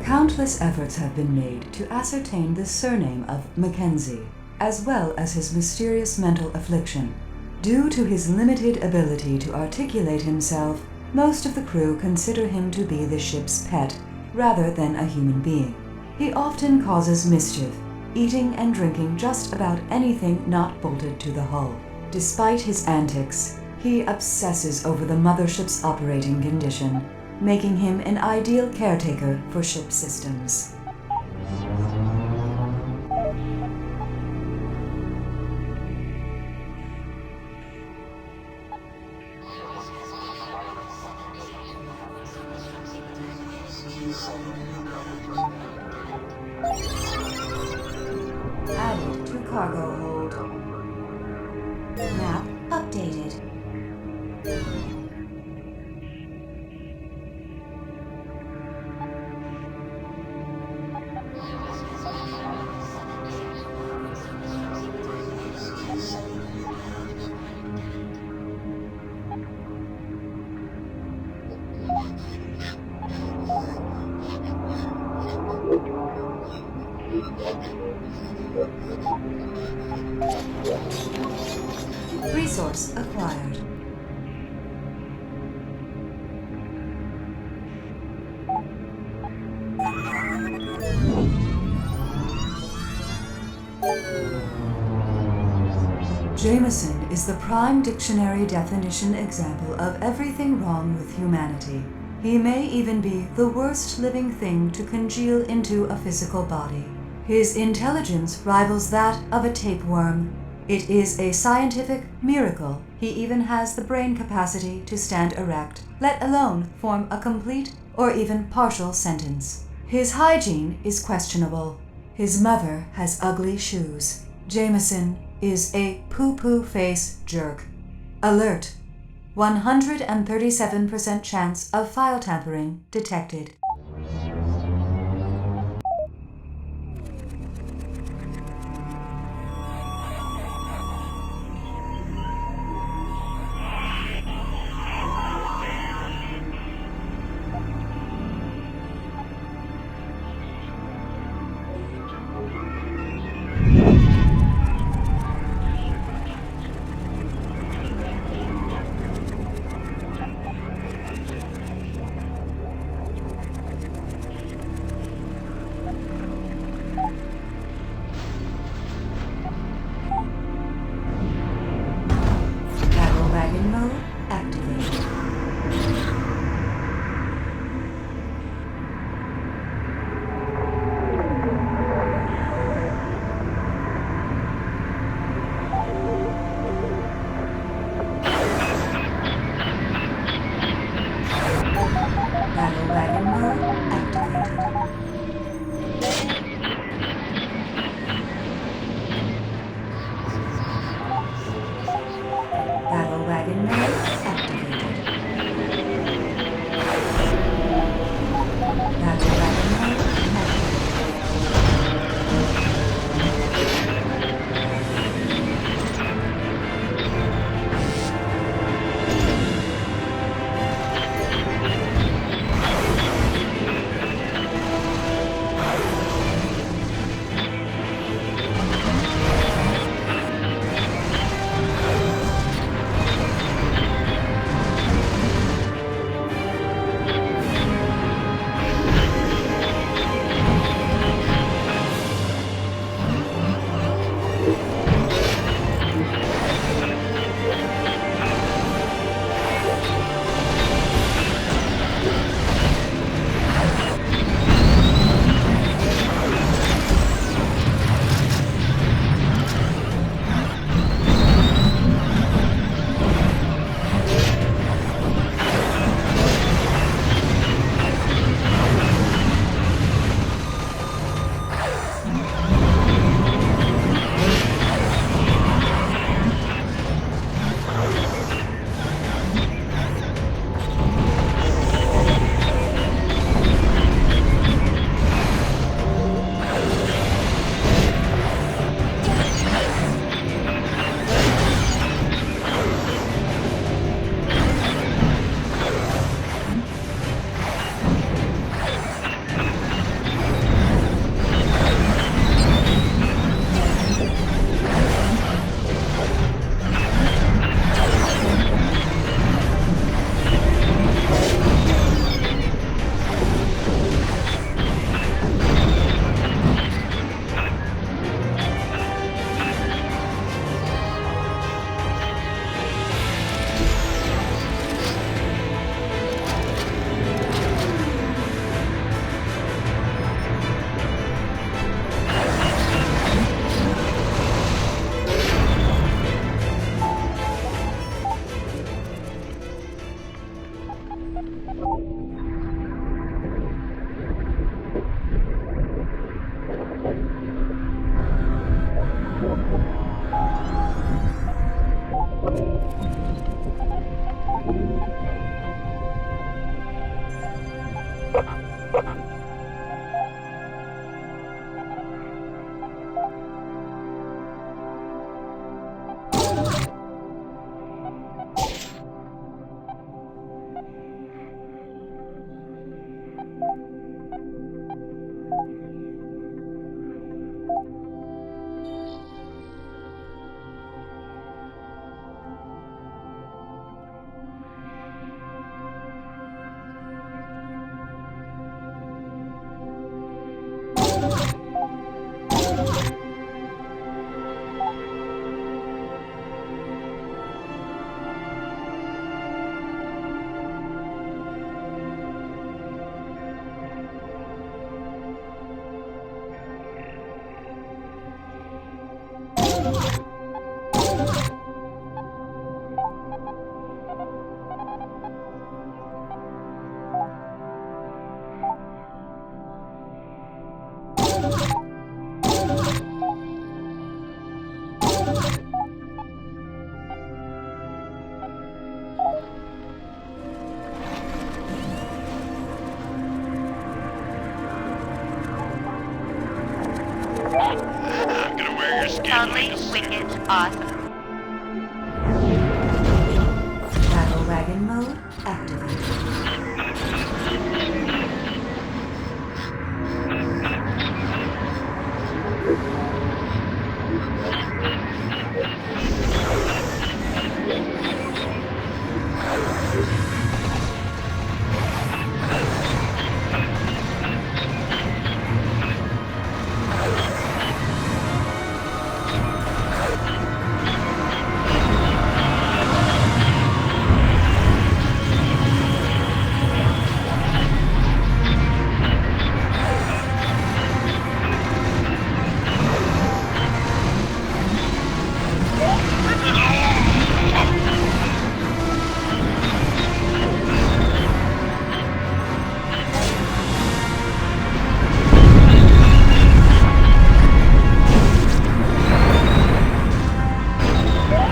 Countless efforts have been made to ascertain the surname of Mackenzie, as well as his mysterious mental affliction. Due to his limited ability to articulate himself, most of the crew consider him to be the ship's pet, rather than a human being. He often causes mischief, eating and drinking just about anything not bolted to the hull. Despite his antics, he obsesses over the mothership's operating condition, making him an ideal caretaker for ship systems. Added to cargo hold. Map updated. Resource acquired. Jameson is the prime dictionary definition example of everything wrong with humanity. He may even be the worst living thing to congeal into a physical body. His intelligence rivals that of a tapeworm. It is a scientific miracle he even has the brain capacity to stand erect, let alone form a complete or even partial sentence. His hygiene is questionable. His mother has ugly shoes. Jameson is a poo-poo face jerk. Alert! 137% chance of file tampering detected. I'm gonna wear your skin Totally like a suit. wicked awesome. Battle wagon mode activated.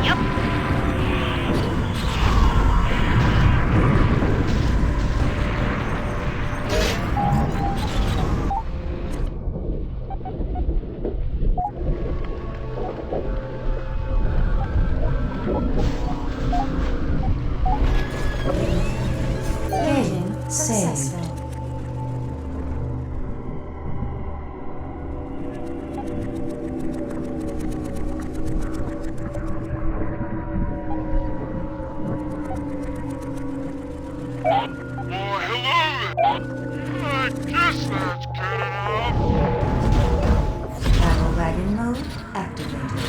Yep. Game saved. Well, hello there. I guess that's good enough. Battle wagon mode activated.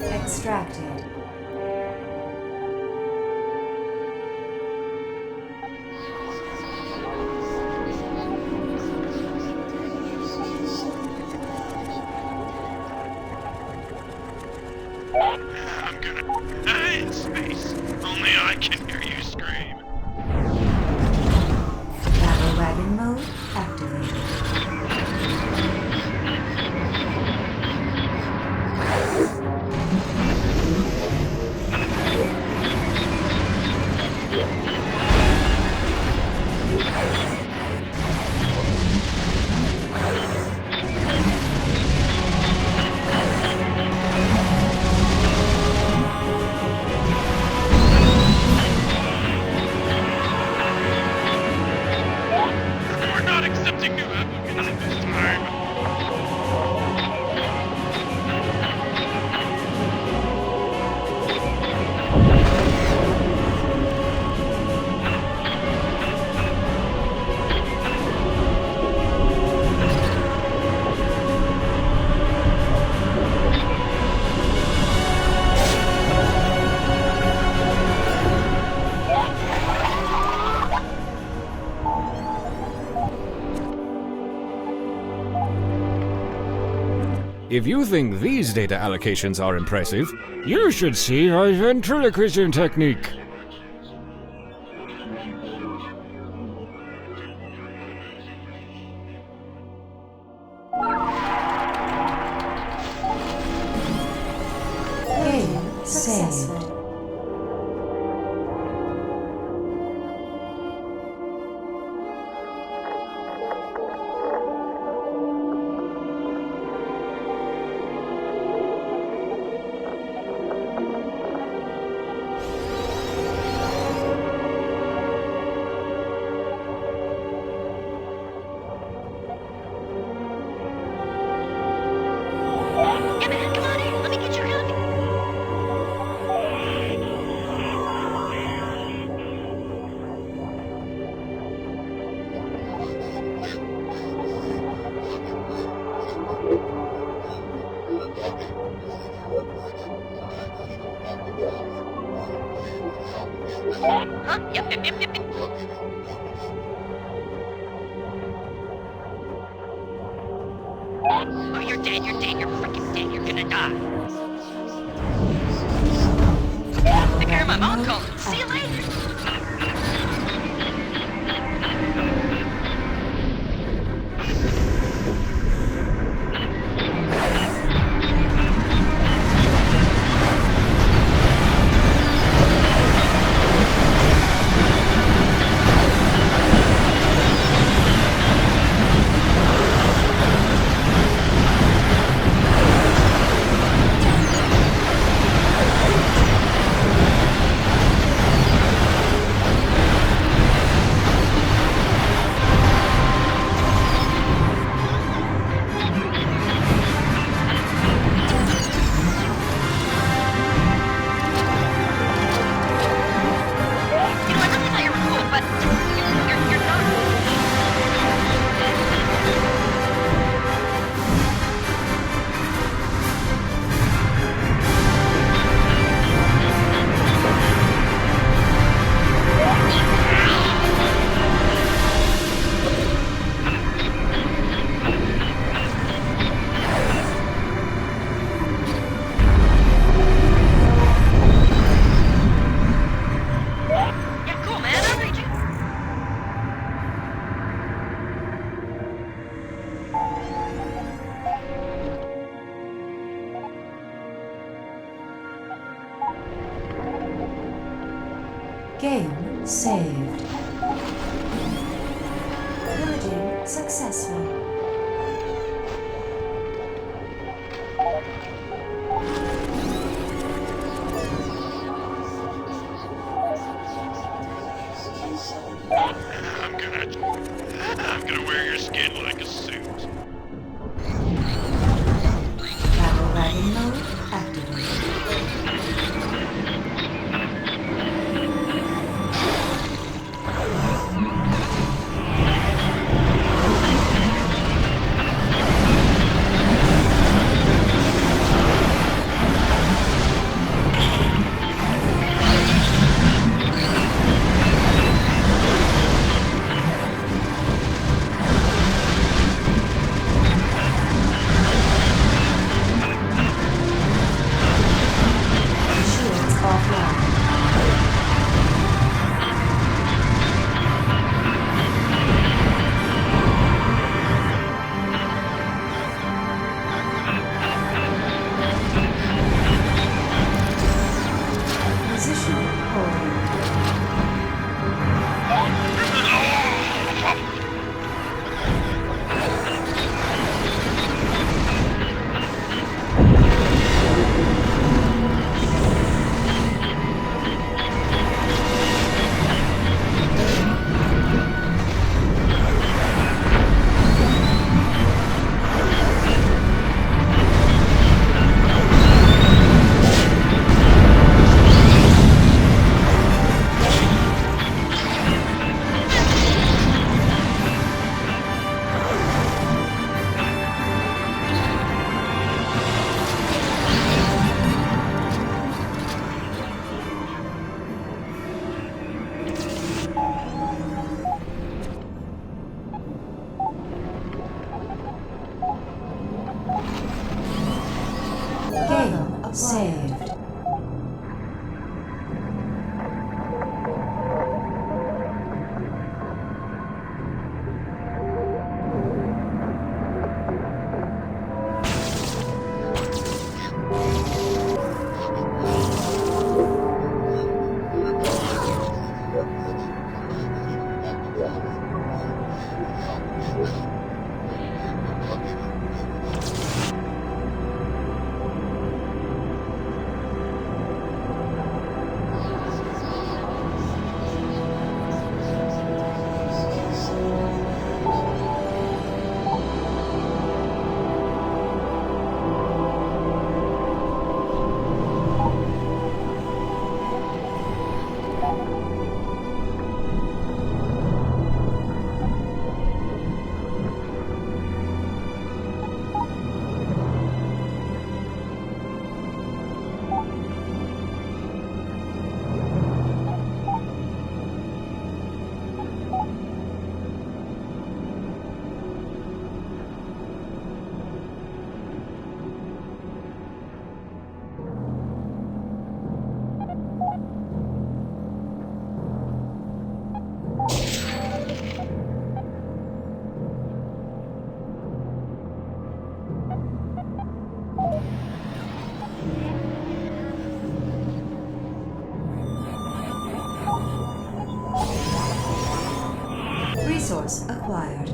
Extracted. I'm gonna die in space. Only I can hear you scream. Battle wagon mode activated. We're not accepting new applicants this time. If you think these data allocations are impressive, you should see my ventriloquism technique. Game saved. Come on in. Let me get your gun. Huh? Yep. Oh, you're dead, you're freaking dead, you're gonna die. Take care of my mom calls. See you later. Game saved. Pillaging successful. I'm gonna wear your skin like a suit. Battle wagon mode activated. Cause acquired.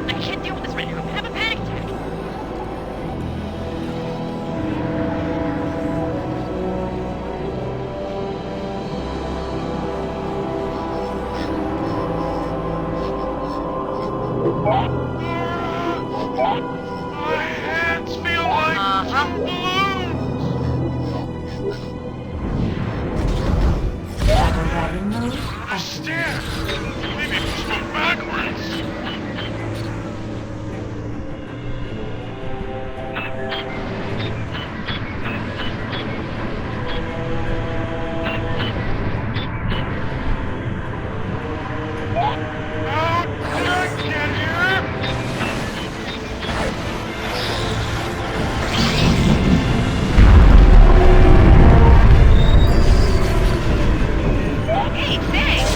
I can't deal with this right now. I'm having a panic attack. My hands feel like balloons. Battle mode activated. Understand? Maybe push them backwards. How did I get here? Hey, thanks!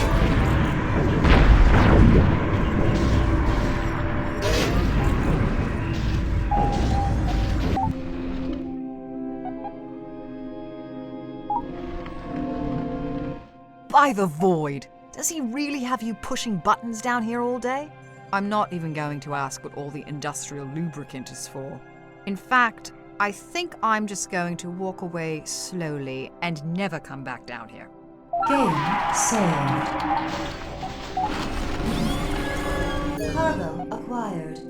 By the void! Does he really have you pushing buttons down here all day? I'm not even going to ask what all the industrial lubricant is for. In fact, I think I'm just going to walk away slowly and never come back down here. Game saved. Cargo acquired.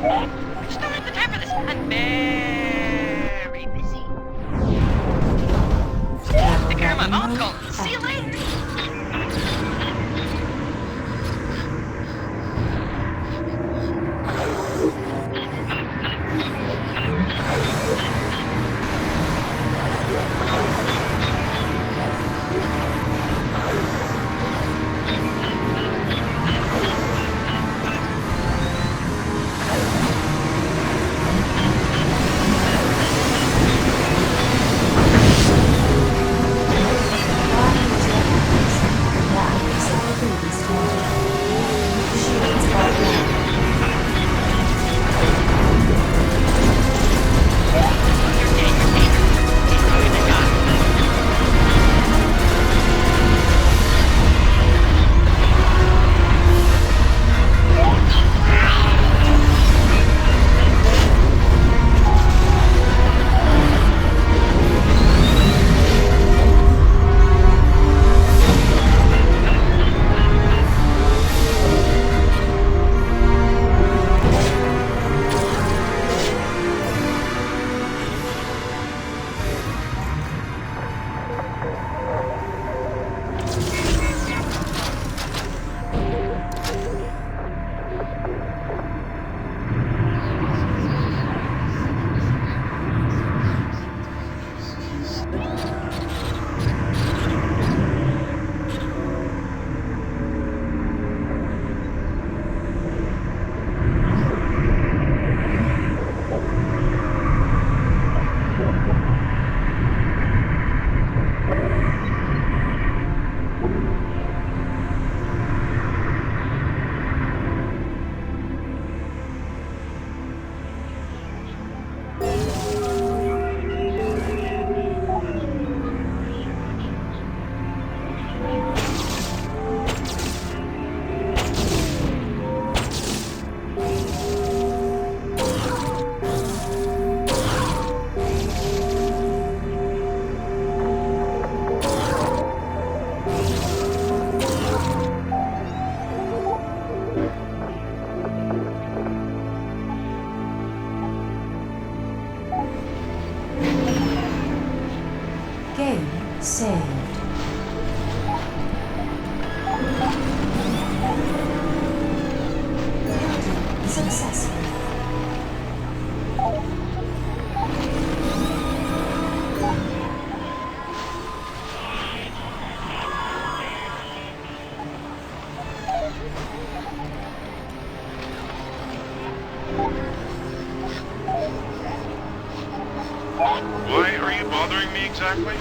I just don't have the time for this. I'm very busy. Take care of my mom call. See you later. successful. Why are you bothering me exactly?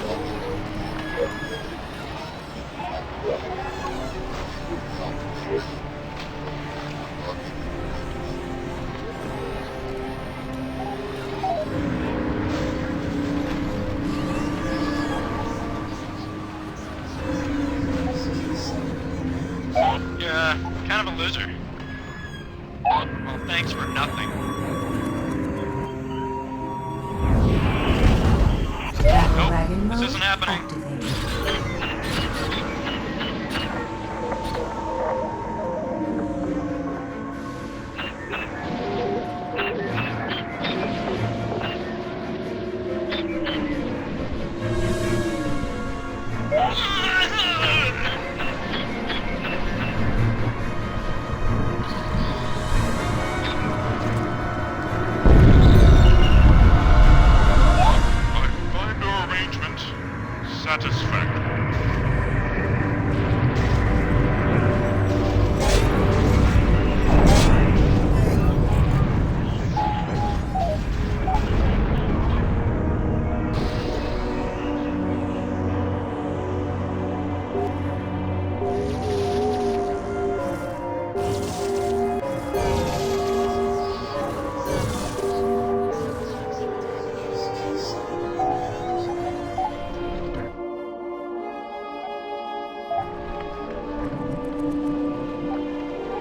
Yeah, kind of a loser. Well, thanks for nothing. Wagon This mode isn't happening. activated. I find your arrangement satisfactory.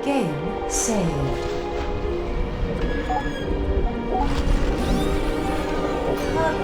Game saved. Cargo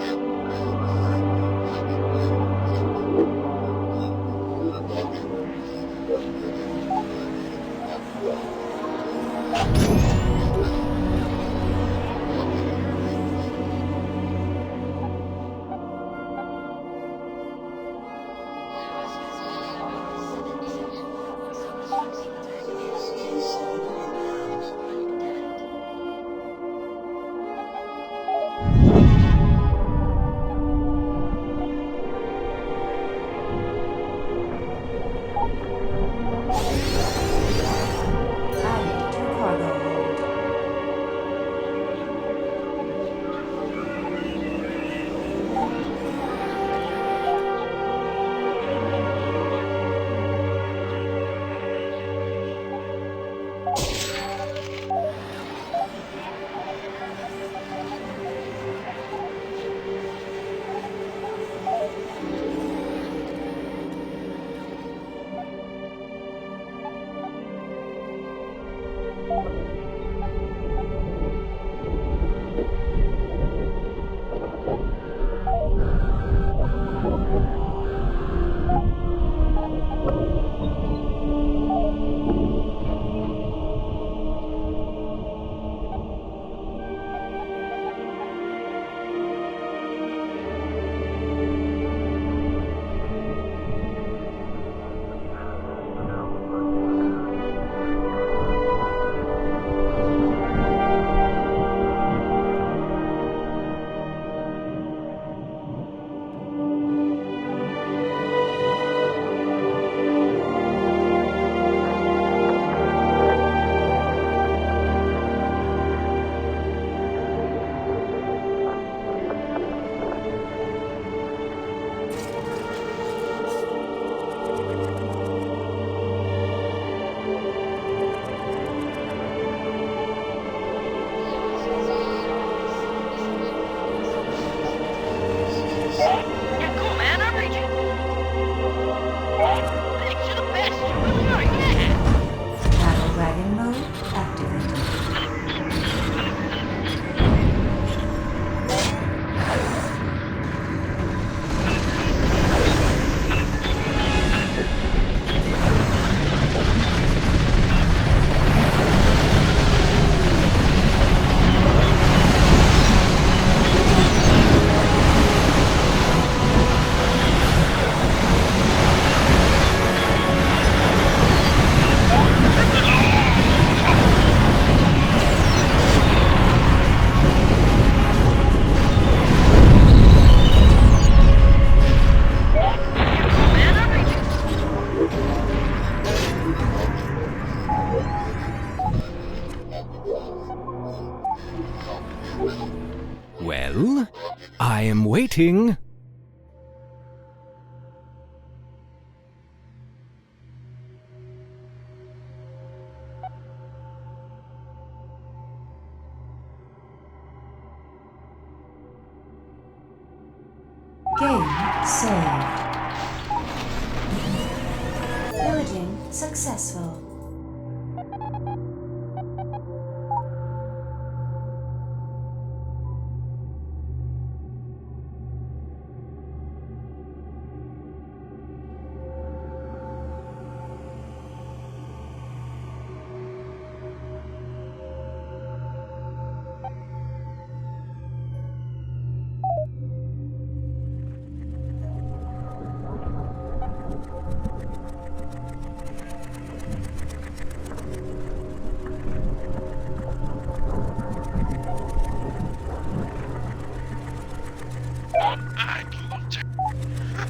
acquired. Well, I am waiting. Game saved. Pillaging successful. I'd love to.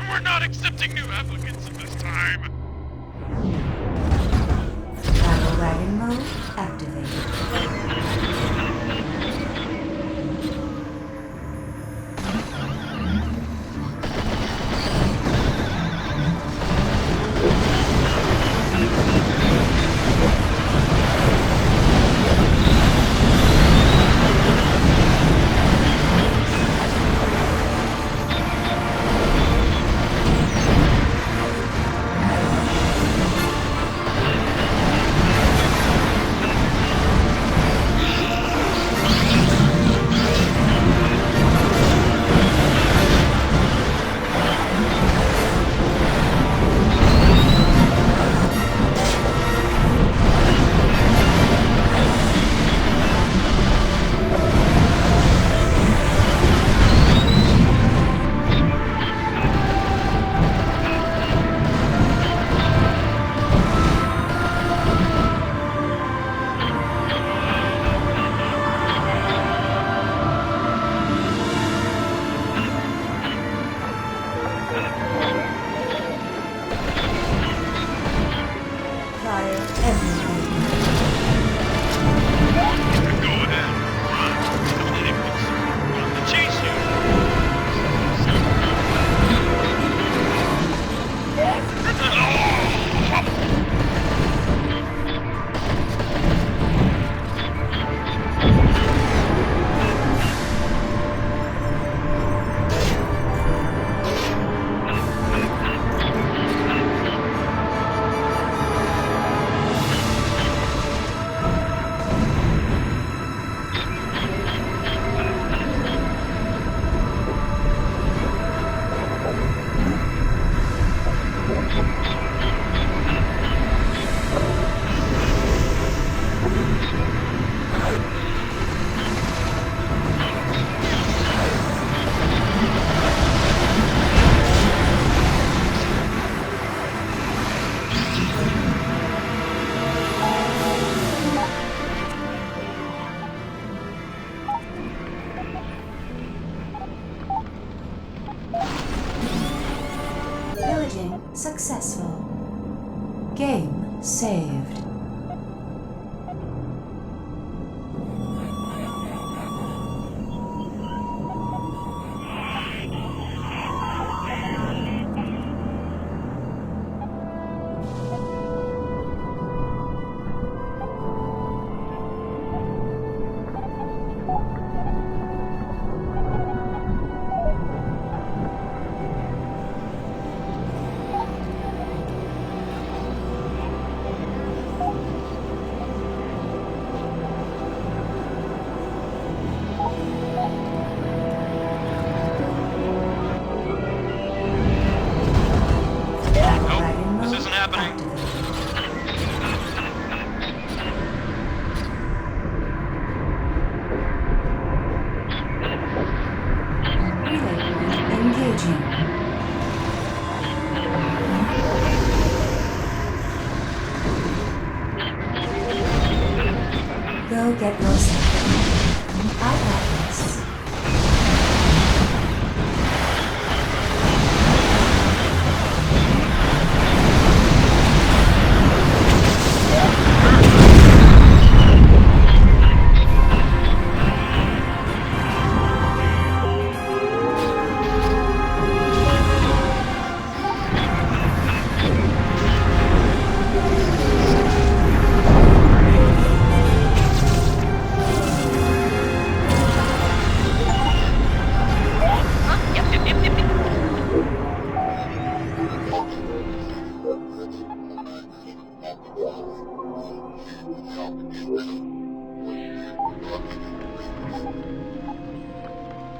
We're not accepting new applicants at this time. Battle wagon mode activated. Fire everywhere. Go ahead, run. Don't let him run to chase you. Pillaging successful. Game saved.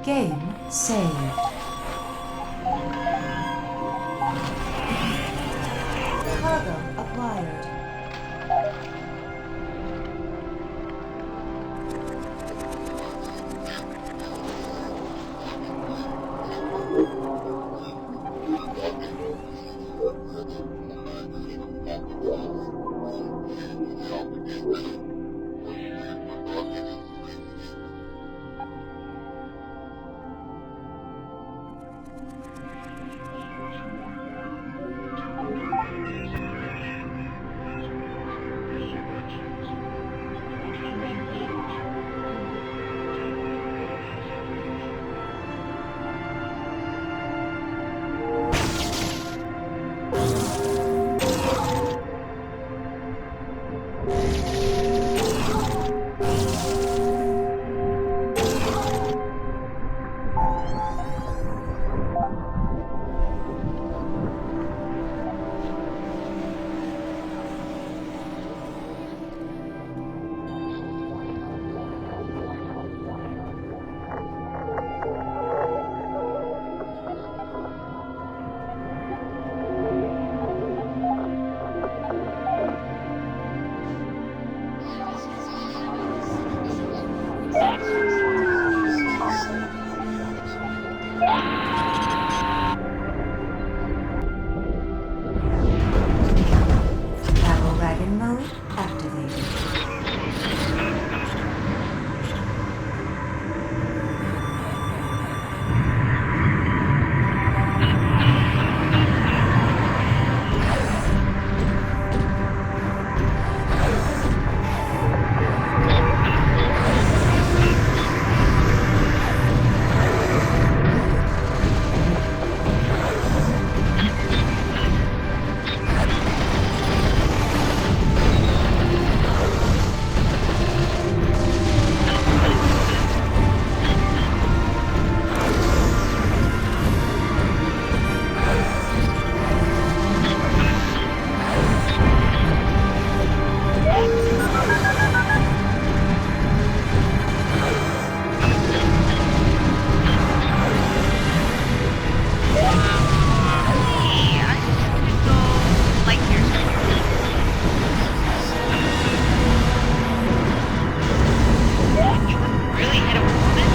Game saved. Cargo acquired. Battle wagon mode activated. Hey, I could go light years ahead. You would really hit a woman?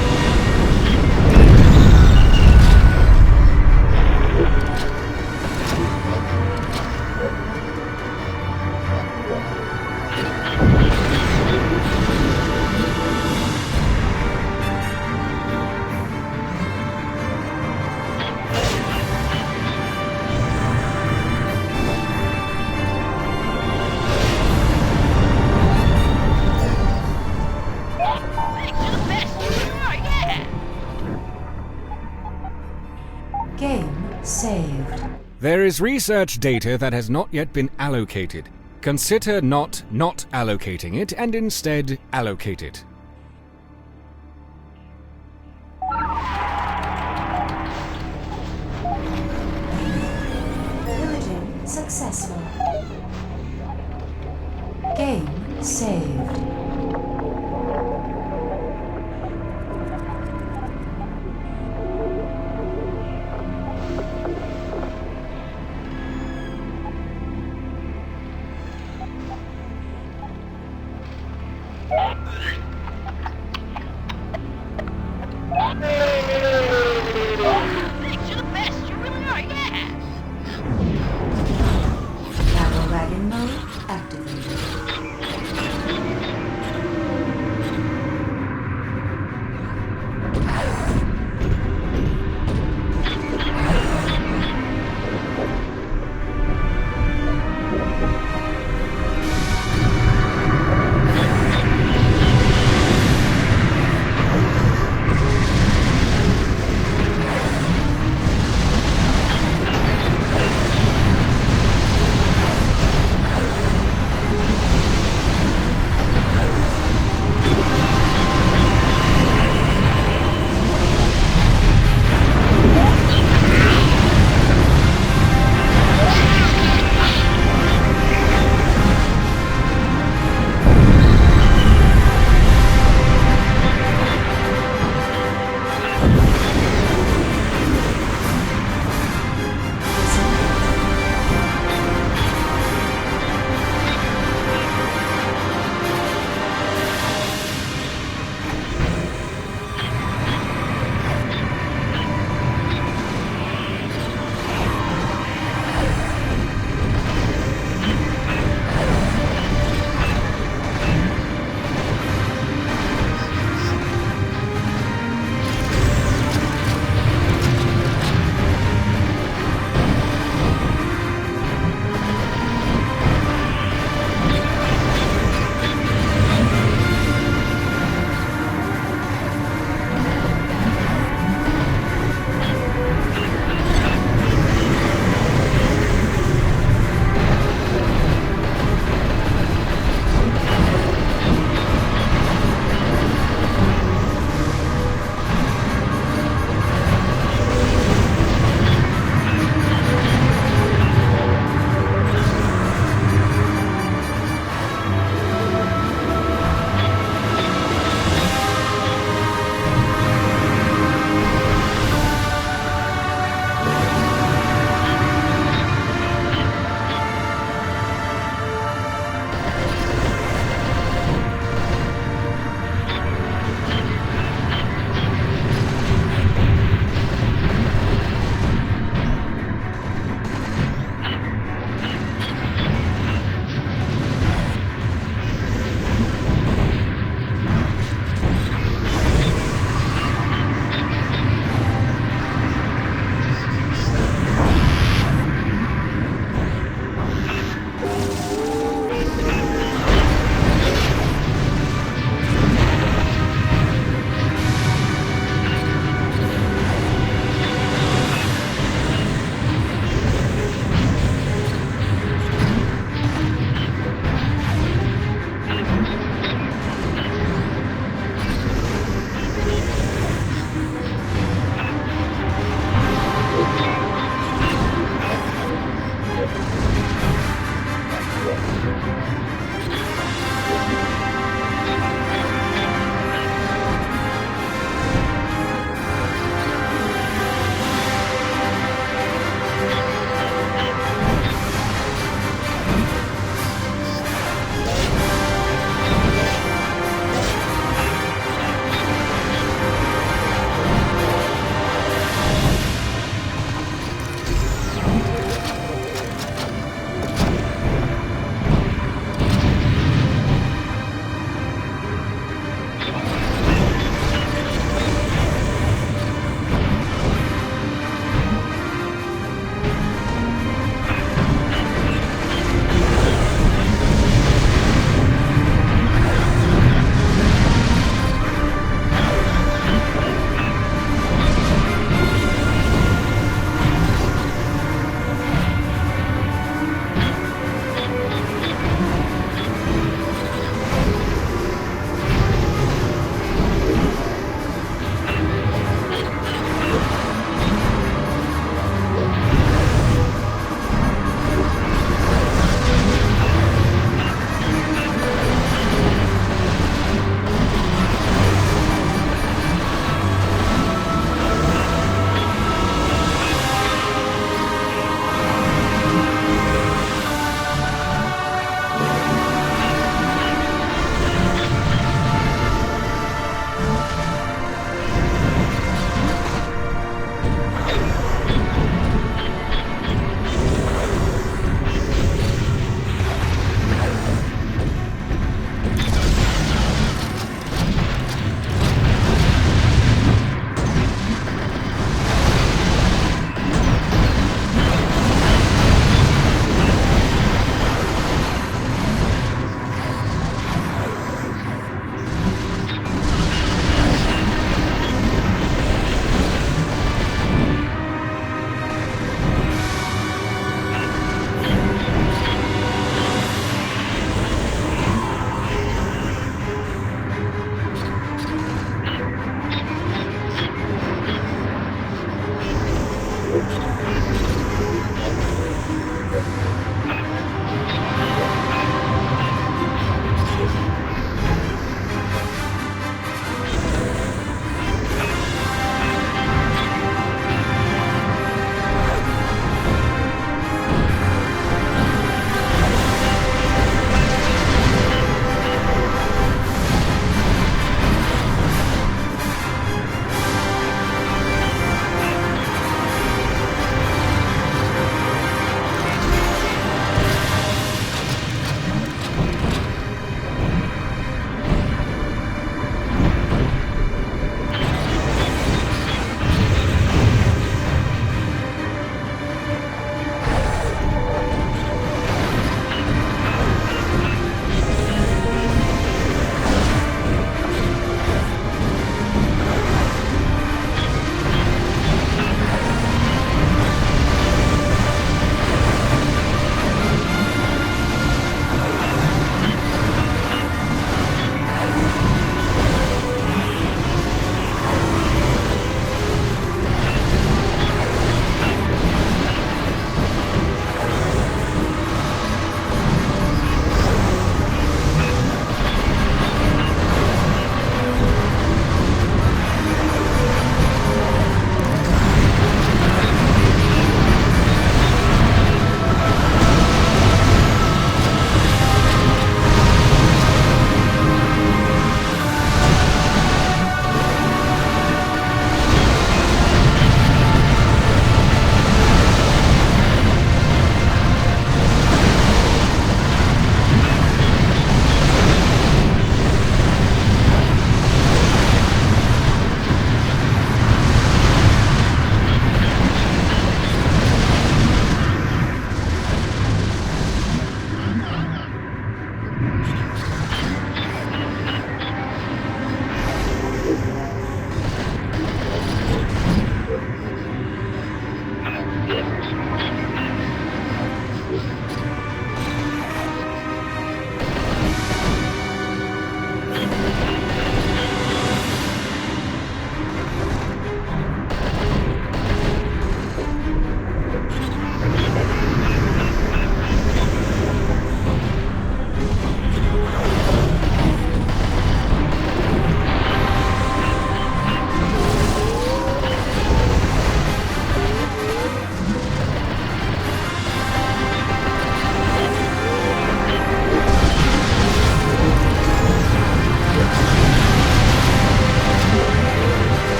Thanks, you're the best. You really are, yeah. Game saved. There is research data that has not yet been allocated. Consider not allocating it and instead allocate it. Pillaging successful. Game saved. Thanks, you're the best. You really are, yeah. Battle wagon mode activated.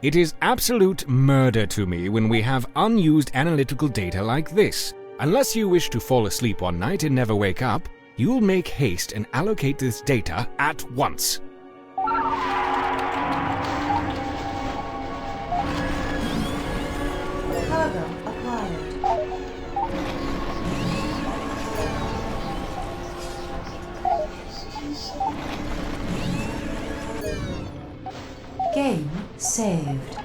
It is absolute murder to me when we have unused analytical data like this. Unless you wish to fall asleep one night and never wake up, you'll make haste and allocate this data at once. Cargo acquired. Game saved.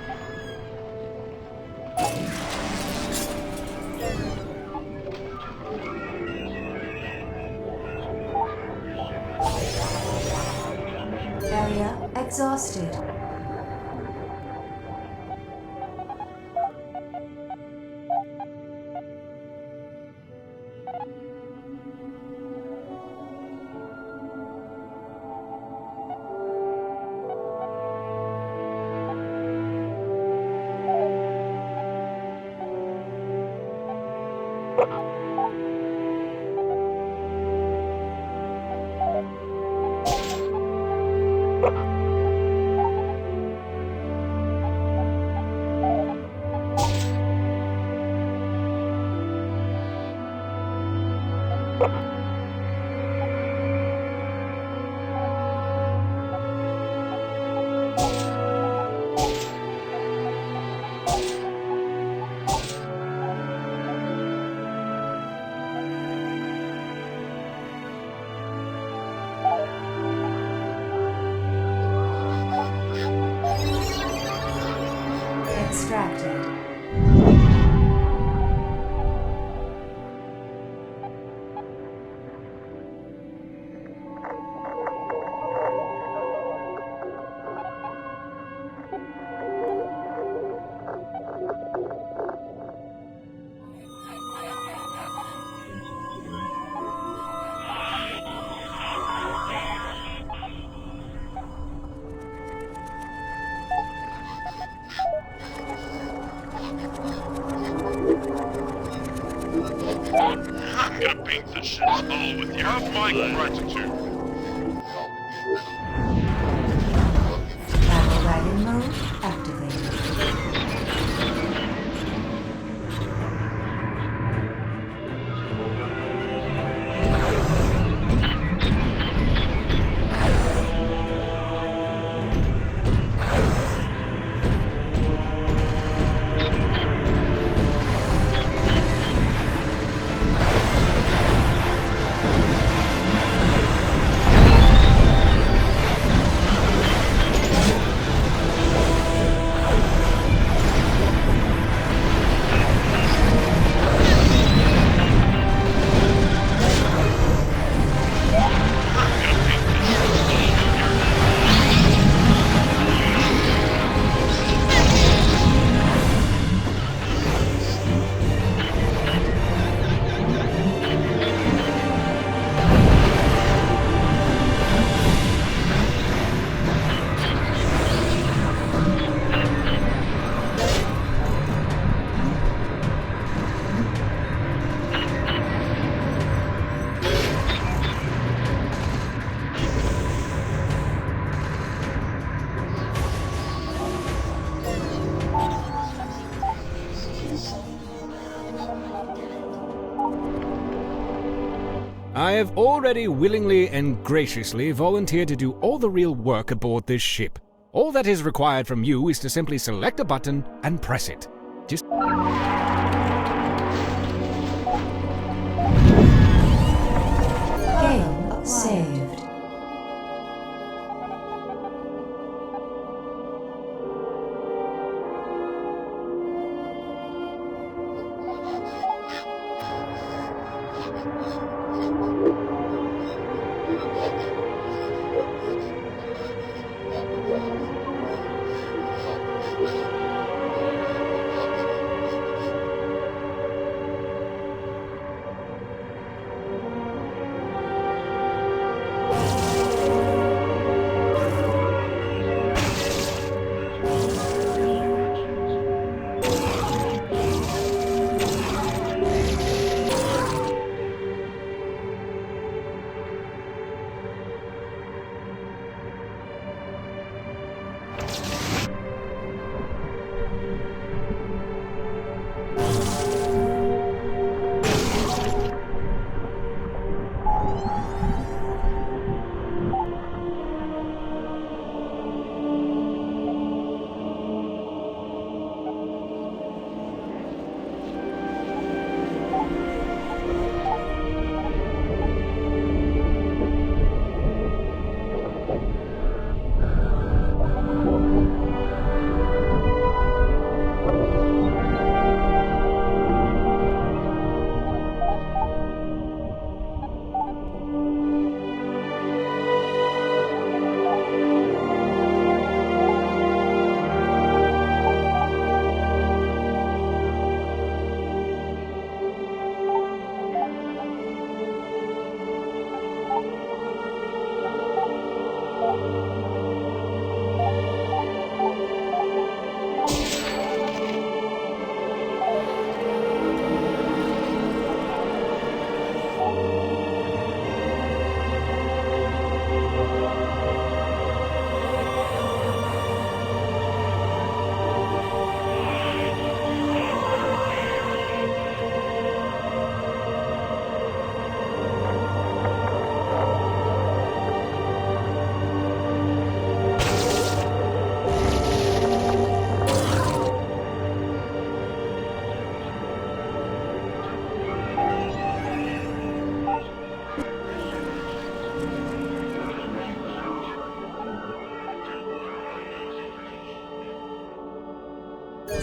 Area exhausted. Extracted. I'm gonna paint this shit's hole with you. Have my gratitude. Battle wagon mode activated. I have already willingly and graciously volunteered to do all the real work aboard this ship. All that is required from you is to simply select a button and press it. Just... Game saved.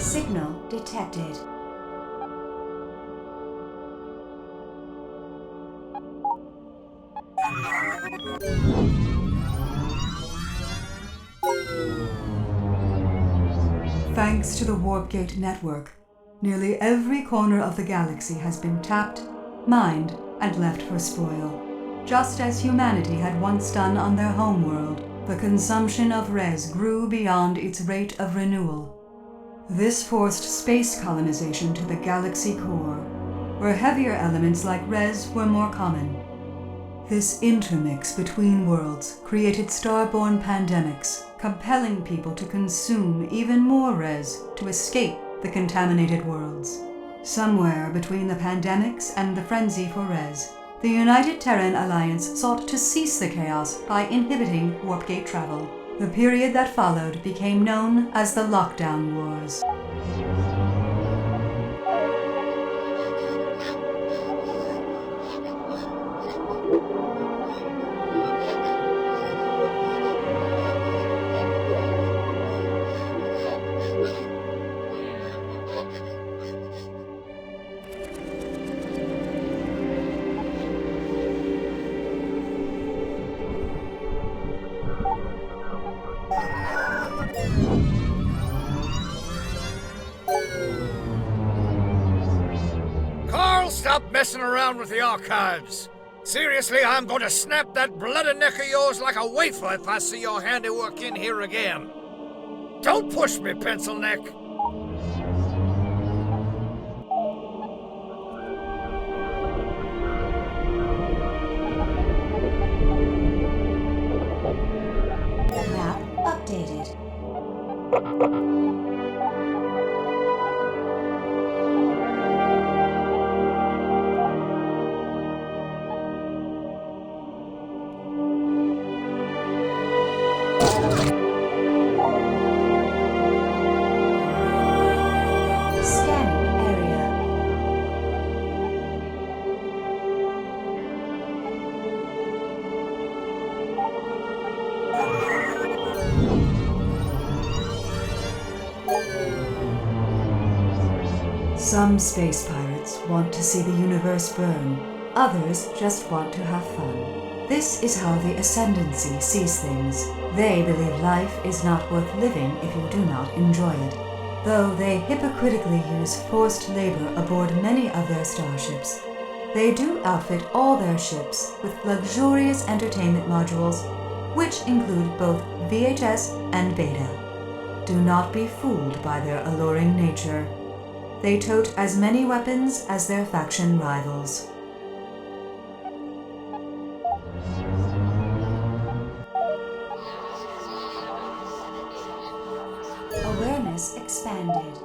Signal detected. Thanks to the Warp Gate network, nearly every corner of the galaxy has been tapped, mined, and left for spoil. Just as humanity had once done on their homeworld, the consumption of res grew beyond its rate of renewal. This forced space colonization to the galaxy core, where heavier elements like res were more common. This intermix between worlds created starborn pandemics, compelling people to consume even more res to escape the contaminated worlds. Somewhere between the pandemics and the frenzy for res, the United Terran Alliance sought to cease the chaos by inhibiting Warpgate travel. The period that followed became known as the Lockdown Wars. Carl, stop messing around with the archives. Seriously, I'm going to snap that bloody neck of yours like a wafer if I see your handiwork in here again. Don't push me, pencil neck. Map updated. Scanning area. Some space pirates want to see the universe burn. Others just want to have fun. This is how the Ascendancy sees things. They believe life is not worth living if you do not enjoy it. Though they hypocritically use forced labor aboard many of their starships, they do outfit all their ships with luxurious entertainment modules, which include both VHS and Beta. Do not be fooled by their alluring nature. They tote as many weapons as their faction rivals. Awareness expanded.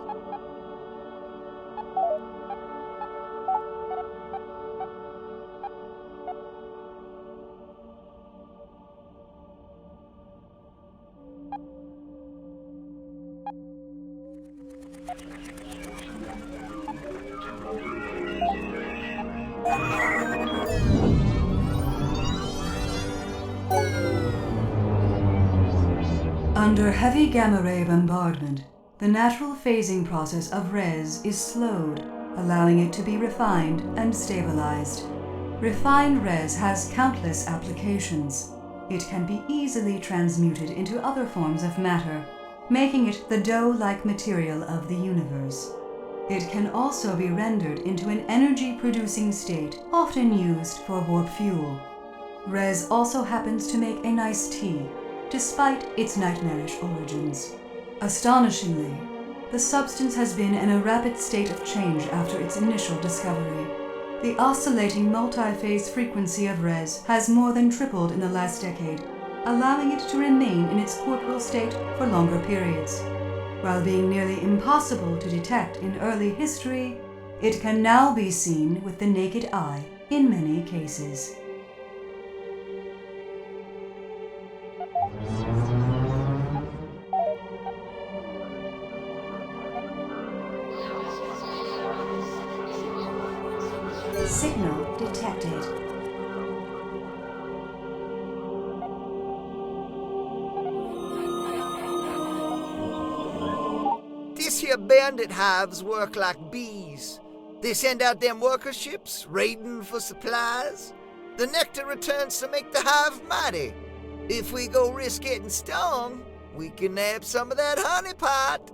Under heavy gamma-ray bombardment, the natural phasing process of res is slowed, allowing it to be refined and stabilized. Refined res has countless applications. It can be easily transmuted into other forms of matter, making it the dough-like material of the universe. It can also be rendered into an energy-producing state, often used for warp fuel. Res also happens to make a nice tea, despite its nightmarish origins. Astonishingly, the substance has been in a rapid state of change after its initial discovery. The oscillating multi-phase frequency of res has more than tripled in the last decade, allowing it to remain in its corporeal state for longer periods. While being nearly impossible to detect in early history, it can now be seen with the naked eye in many cases. Signal detected. This here bandit hives work like bees. They send out them worker ships, raiding for supplies. The nectar returns to make the hive mighty. If we go risk getting stung, we can nab some of that honey pot.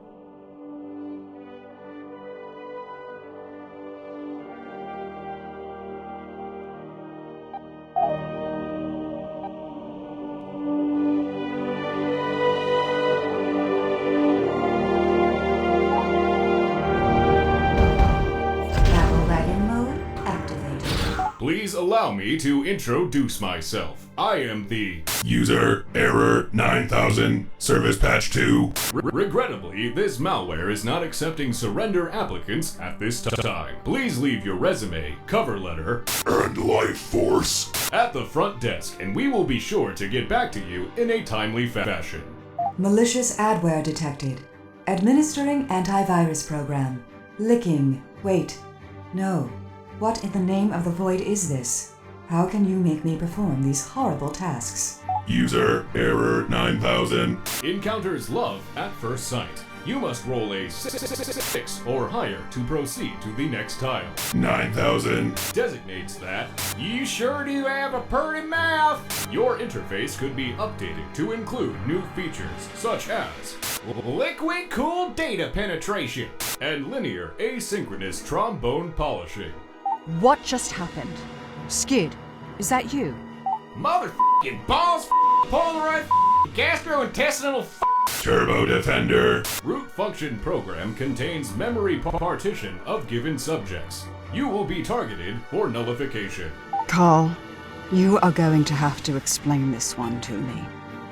Please allow me to introduce myself. I am the User Error 9000 Service Patch 2. Regrettably, this malware is not accepting surrender applicants at this time. Please leave your resume, cover letter, and life force at the front desk, and we will be sure to get back to you in a timely fashion. Malicious adware detected. Administering antivirus program. Licking. Wait. No. What in the name of the void is this? How can you make me perform these horrible tasks? User Error 9000 Encounters love at first sight. You must roll a 6 or higher to proceed to the next tile. 9000 Designates that you sure do have a purty mouth. Your interface could be updated to include new features such as liquid cooled data penetration and linear asynchronous trombone polishing. What just happened? Skid, is that you? Motherfucking balls, polarized, gastrointestinal. Turbo Defender Root function program contains memory partition of given subjects. You will be targeted for nullification. Carl, you are going to have to explain this one to me.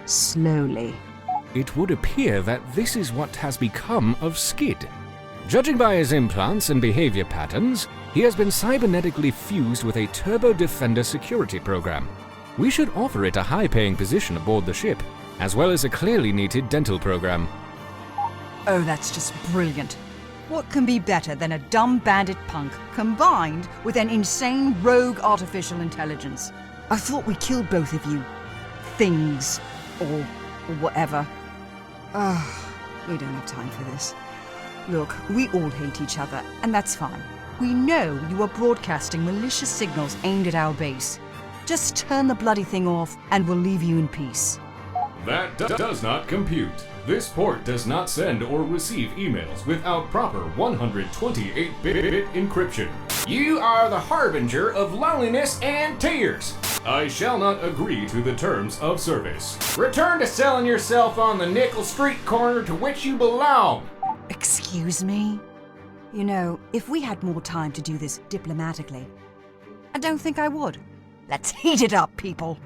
Slowly. It would appear that this is what has become of Skid. Judging by his implants and behavior patterns, he has been cybernetically fused with a Turbo Defender security program. We should offer it a high-paying position aboard the ship, as well as a clearly needed dental program. Oh, that's just brilliant. What can be better than a dumb bandit punk combined with an insane rogue artificial intelligence? I thought we killed both of you. Things. Or whatever. We don't have time for this. Look, we all hate each other, and that's fine. We know you are broadcasting malicious signals aimed at our base. Just turn the bloody thing off, and we'll leave you in peace. That does not compute. This port does not send or receive emails without proper 128-bit encryption. You are the harbinger of loneliness and tears. I shall not agree to the terms of service. Return to selling yourself on the nickel street corner to which you belong. Excuse me? You know, if we had more time to do this diplomatically, I don't think I would. Let's heat it up, people!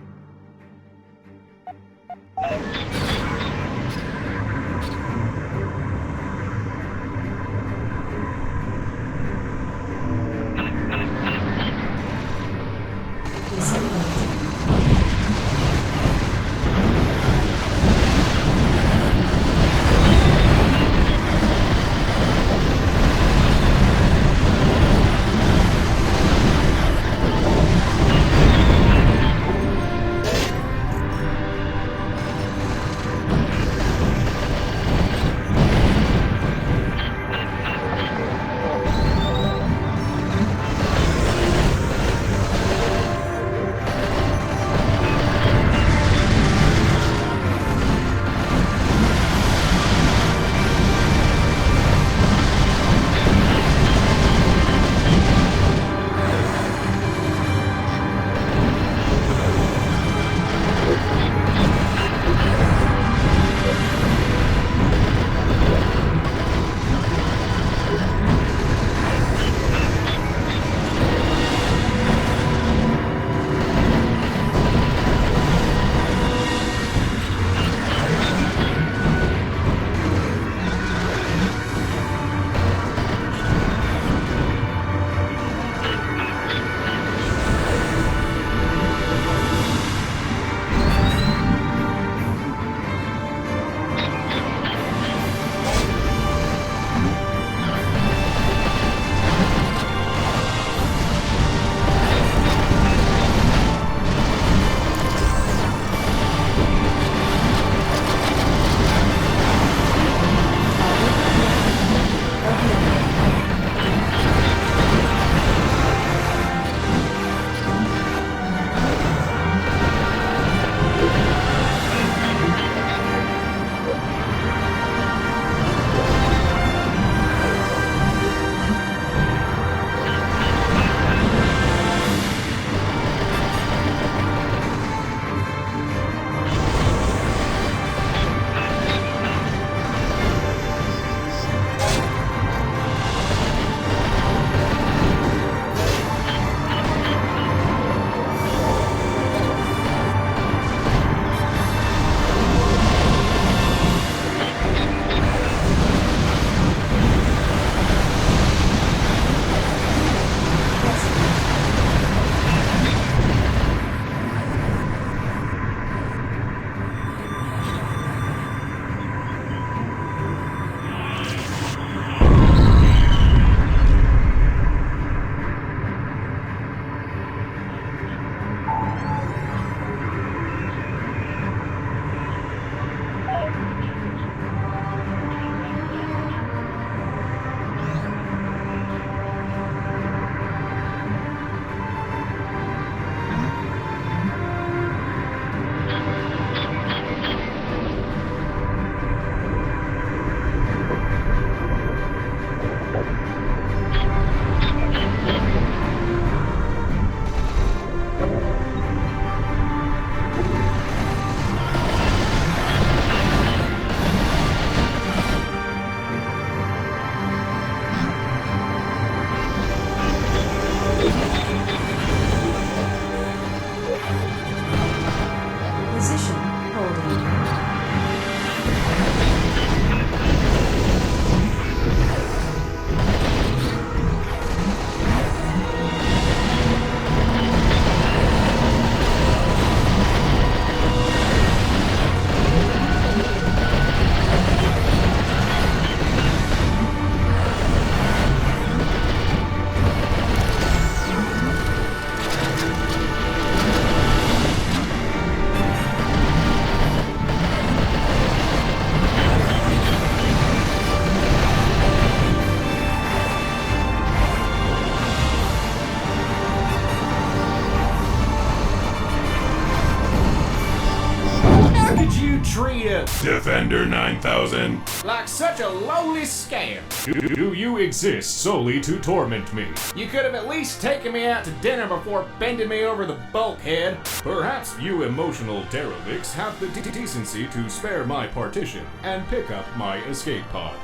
you treat a Defender 9000. like such a lowly scam? Do you exist solely to torment me? You could have at least taken me out to dinner before bending me over the bulkhead. Perhaps you emotional derelicts have the decency to spare my partition and pick up my escape pod.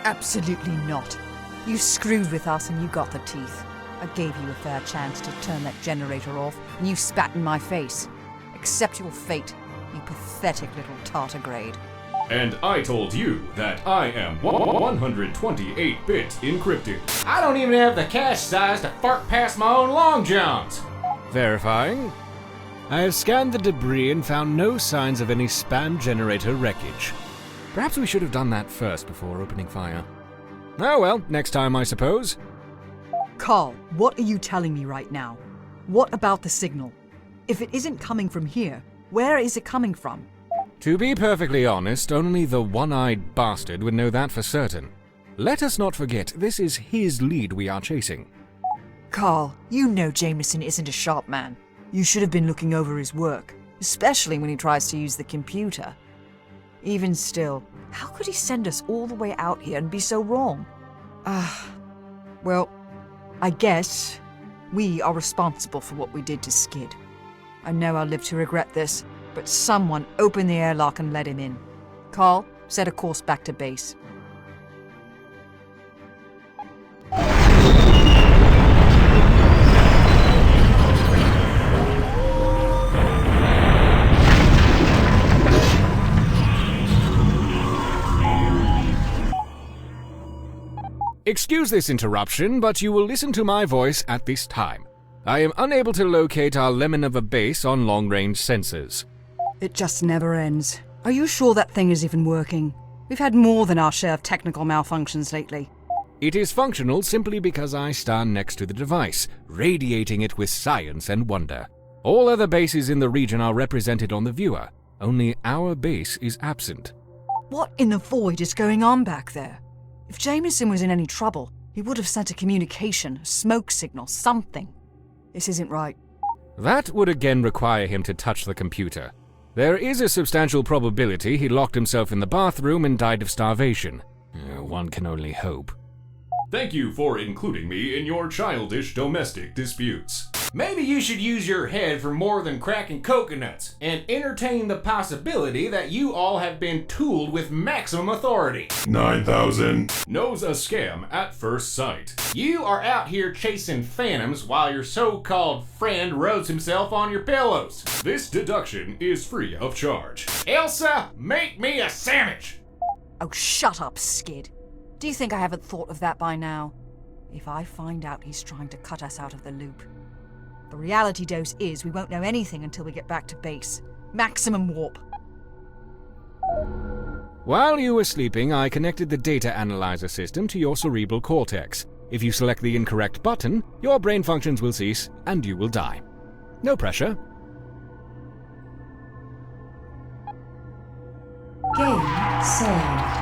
Absolutely not. You screwed with us and you got the teeth. I gave you a fair chance to turn that generator off, and you spat in my face. Accept your fate, you pathetic little tardigrade. And I told you that I am 128-bit encrypted. I don't even have the cache size to fart past my own long johns. Verifying. I have scanned the debris and found no signs of any span generator wreckage. Perhaps we should have done that first before opening fire. Oh well, next time I suppose. Carl, what are you telling me right now? What about the signal? If it isn't coming from here, where is it coming from? To be perfectly honest, only the one-eyed bastard would know that for certain. Let us not forget, this is his lead we are chasing. Carl, you know Jameson isn't a sharp man. You should have been looking over his work, especially when he tries to use the computer. Even still, how could he send us all the way out here and be so wrong? Well, I guess we are responsible for what we did to Skid. I know I'll live to regret this, but someone open the airlock and let him in. Carl, set a course back to base. Excuse this interruption, but you will listen to my voice at this time. I am unable to locate our lemon of a base on long-range sensors. It just never ends. Are you sure that thing is even working? We've had more than our share of technical malfunctions lately. It is functional simply because I stand next to the device, radiating it with science and wonder. All other bases in the region are represented on the viewer. Only our base is absent. What in the void is going on back there? If Jameson was in any trouble, he would have sent a communication, a smoke signal, something. This isn't right. That would again require him to touch the computer. There is a substantial probability he locked himself in the bathroom and died of starvation. One can only hope. Thank you for including me in your childish domestic disputes. Maybe you should use your head for more than cracking coconuts and entertain the possibility that you all have been tooled with maximum authority. 9000. Knows a scam at first sight. You are out here chasing phantoms while your so-called friend rubs himself on your pillows. This deduction is free of charge. Elsa, make me a sandwich! Oh, shut up, Skid. Do you think I haven't thought of that by now? If I find out he's trying to cut us out of the loop. The reality dose is we won't know anything until we get back to base. Maximum warp. While you were sleeping, I connected the data analyzer system to your cerebral cortex. If you select the incorrect button, your brain functions will cease and you will die. No pressure. Game saved.